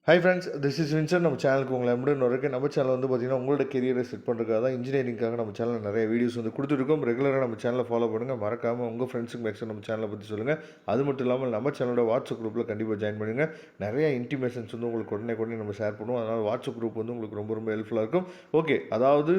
Hi friends, this is Vinson. நம்ம சேனலுக்கு உங்களை எப்படி இருக்குது. நம்ம சேனல் வந்து பார்த்திங்கன்னா உங்களோட கெரியரை செட் பண்ணுறதுக்காக தான் இன்ஜினியரிங்காக நம்ம சேனலில் நிறைய வீடியோஸ் வந்து கொடுத்துருக்கோம். ரெகுலராக நம்ம சேனலை ஃபாலோ பண்ணுங்கள். மறக்காமல் உங்கள் ஃப்ரெண்ட்ஸுக்கு மேக்ஸிமம் நம்ம சேனலை பற்றி சொல்லுங்கள். அது மட்டும் இல்லாமல் நம்ம சேனலோட வாட்ஸ்அப் குரூப்பில் கண்டிப்பாக ஜாயின் பண்ணுங்கள். நிறைய இன்டிமேஷன்ஸ் வந்து உங்களுக்கு உடனே நம்ம ஷேர் பண்ணுவோம். அதனால் வாட்ஸ்அப் குரூப் வந்து உங்களுக்கு ரொம்ப ஹெல்ப்ஃபுல்லாக இருக்கும். ஓகே, அதாவது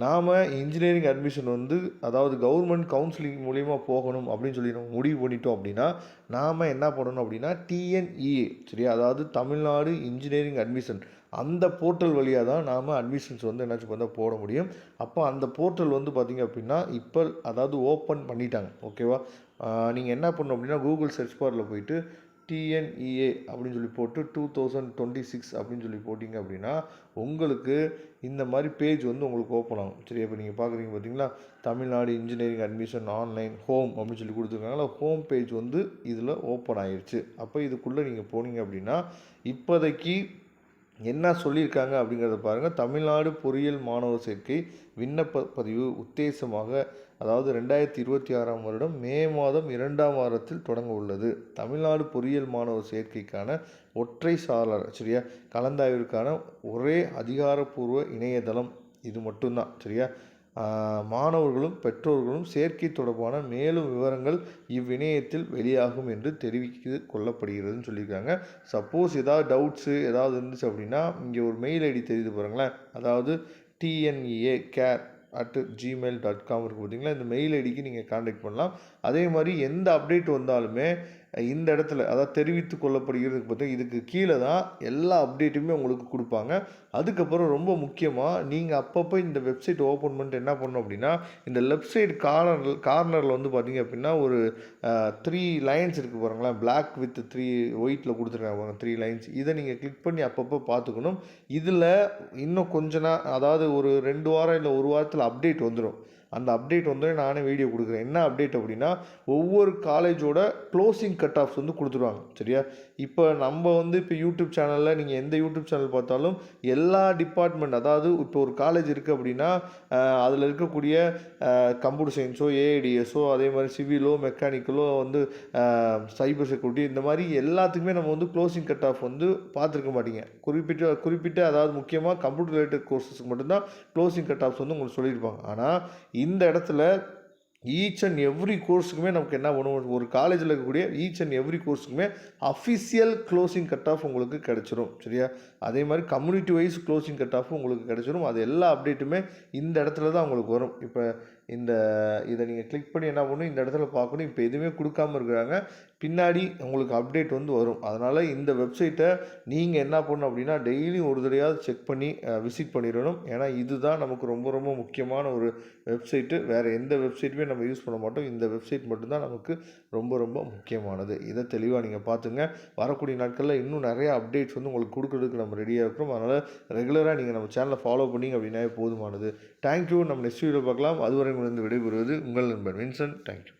நாம் இன்ஜினியரிங் அட்மிஷன் வந்து அதாவது கவர்மெண்ட் கவுன்சிலிங் மூலிமா போகணும் அப்படின்னு சொல்லி நம்ம முடிவு பண்ணிட்டோம் அப்படின்னா நாம் என்ன பண்ணணும் அப்படின்னா டிஎன்இஏ, சரியா, அதாவது தமிழ்நாடு இன்ஜினியரிங் அட்மிஷன், அந்த போர்ட்டல் வழியாக தான் நாம் அட்மிஷன்ஸ் வந்து என்னாச்சும் பார்த்தா போட முடியும். அப்போ அந்த போர்ட்டல் வந்து பார்த்திங்க அப்படின்னா இப்போ அதாவது ஓப்பன் பண்ணிட்டாங்க. ஓகேவா, நீங்கள் என்ன பண்ணணும் அப்படின்னா கூகுள் சர்ச் பாரில் போயிட்டு டிஎன்இஏ அப்படின்னு சொல்லி போட்டு 2026 அப்படின்னு சொல்லி போட்டிங்க அப்படின்னா உங்களுக்கு இந்த மாதிரி பேஜ் வந்து உங்களுக்கு ஓப்பன் ஆகும். சரி, இப்போ நீங்கள் பார்க்குறீங்க பார்த்தீங்களா, Tamil Nadu engineering admission online home அப்படின்னு சொல்லி கொடுத்துருக்காங்களா, ஹோம் பேஜ் வந்து இதில் ஓப்பன் ஆயிடுச்சு. அப்போ இதுக்குள்ளே நீங்கள் போனீங்க அப்படின்னா இப்போதைக்கு என்ன சொல்லியிருக்காங்க அப்படிங்கிறத பாருங்கள். தமிழ்நாடு பொறியியல் மாணவர் சேர்க்கை விண்ணப்ப பதிவு உத்தேசமாக அதாவது 2026ஆம் வருடம் மே மாதம் 2ஆம் வாரத்தில் தொடங்க உள்ளது. தமிழ்நாடு பொறியியல் மாணவர் சேர்க்கைக்கான ஒற்றை சாளர, சரியா, கலந்தாய்விற்கான ஒரே அதிகாரப்பூர்வ இணையதளம் இது மட்டும்தான். சரியா, மாணவர்களும் பெற்றோர்களும் சேர்க்கை தொடர்பான மேலும் விவரங்கள் இவ்விணையத்தில் வெளியாகும் என்று தெரிவித்து கொள்ளப்படுகிறதுன்னு சொல்லியிருக்காங்க. சப்போஸ் ஏதாவது டவுட்ஸு ஏதாவது இருந்துச்சு அப்படின்னா இங்கே ஒரு மெயில் ஐடி தெரியுது பாருங்களேன், அதாவது tnea@gmail.com இருக்குது பார்த்தீங்களா, இந்த மெயில் ஐடிக்கு நீங்கள் கான்டாக்ட் பண்ணலாம். அதே மாதிரி எந்த அப்டேட் வந்தாலுமே இந்த இடத்துல அதாவது தெரிவித்து கொள்ளப்படுகிறதுக்கு பார்த்தா இதுக்கு கீழே தான் எல்லா அப்டேட்டுமே உங்களுக்கு கொடுப்பாங்க. அதுக்கப்புறம் ரொம்ப முக்கியமாக நீங்கள் அப்பப்போ இந்த வெப்சைட் ஓப்பன் பண்ணிட்டு என்ன பண்ணணும் அப்படின்னா இந்த லெஃப்ட் சைடு கார்னரில் வந்து பார்த்தீங்க அப்படின்னா ஒரு 3 லைன்ஸ் இருக்குது பாருங்களேன், பிளாக் வித் 3 ஒயிட்டில் கொடுத்துருக்காங்க 3 லைன்ஸ். இதை நீங்கள் கிளிக் பண்ணி அப்பப்போ பார்த்துக்கணும். இதில் இன்னும் கொஞ்ச நாள் அதாவது ஒரு 2 வாரம் இல்லை 1 வாரத்தில் அப்டேட் வந்துடும். அந்த அப்டேட் வந்து நானே வீடியோ கொடுக்குறேன். என்ன அப்டேட் அப்படின்னா ஒவ்வொரு காலேஜோட க்ளோசிங் கட் ஆஃப்ஸ் வந்து கொடுத்துருவாங்க. சரியா, இப்போ நம்ம வந்து இப்போ யூடியூப் சேனலில் நீங்கள் எந்த யூடியூப் சேனல் பார்த்தாலும் எல்லா டிபார்ட்மெண்ட், அதாவது இப்போ ஒரு காலேஜ் இருக்குது அப்படின்னா அதில் இருக்கக்கூடிய கம்ப்யூட்டர் சயின்ஸோ ஏஐடிஎஸோ அதே மாதிரி சிவிலோ மெக்கானிக்கலோ வந்து சைபர் செக்யூரிட்டி, இந்த மாதிரி எல்லாத்துக்குமே நம்ம வந்து க்ளோசிங் கட் ஆஃப் வந்து பார்த்துருக்க மாட்டீங்க. குறிப்பிட்ட அதாவது முக்கியமாக கம்ப்யூட்டர் ரிலேட்டட் கோர்ஸஸ்க்கு மட்டும்தான் க்ளோசிங் கட் ஆஃப்ஸ் வந்து உங்களுக்கு சொல்லியிருப்பாங்க. ஆனால் இந்த இடத்துல ஈச் அண்ட் எவ்ரி கோர்ஸுக்குமே நமக்கு என்ன பண்ணுவோம், ஒரு காலேஜில் இருக்கக்கூடிய ஈச் அண்ட் எவ்ரி கோர்ஸுக்குமே அஃபிஷியல் க்ளோசிங் கட் ஆஃப் உங்களுக்கு கிடச்சிரும். சரியா, அதே மாதிரி community wise closing cut off உங்களுக்கு கிடச்சிரும். அது எல்லா அப்டேட்டுமே இந்த இடத்துல தான் உங்களுக்கு வரும். இப்போ இதை நீங்கள் கிளிக் பண்ணி என்ன பண்ணணும், இந்த இடத்துல பார்க்கணும். இப்போ எதுவுமே கொடுக்காமல் இருக்கிறாங்க, பின்னாடி உங்களுக்கு அப்டேட் வந்து வரும். அதனால் இந்த வெப்சைட்டை நீங்கள் என்ன பண்ணணும் அப்படின்னா டெய்லியும் ஒரு தடவையாவது செக் பண்ணி விசிட் பண்ணிடணும். ஏன்னா இதுதான் நமக்கு ரொம்ப முக்கியமான ஒரு வெப்சைட்டு. வேறு எந்த வெப்சைட்டுமே நம்ம யூஸ் பண்ண மாட்டோம். இந்த வெப்சைட் மட்டும்தான் நமக்கு ரொம்ப முக்கியமானது. இதை தெளிவாக நீங்கள் பார்த்துங்க. வரக்கூடிய நாட்களில் இன்னும் நிறைய அப்டேட்ஸ் வந்து உங்களுக்கு கொடுக்குறதுக்கு நம்ம ரெடியாக இருக்கிறோம். அதனால் ரெகுலராக நீங்கள் நம்ம சேனலை ஃபாலோ பண்ணிங்க அப்படின்னாவே போதுமானது. தேங்க்யூ. நம்ம நெக்ஸ்ட் வீடியோ பார்க்கலாம். அதுவரை விடைபெறுவது உங்கள் நண்பன் வின்சன். தேங்க்யூ.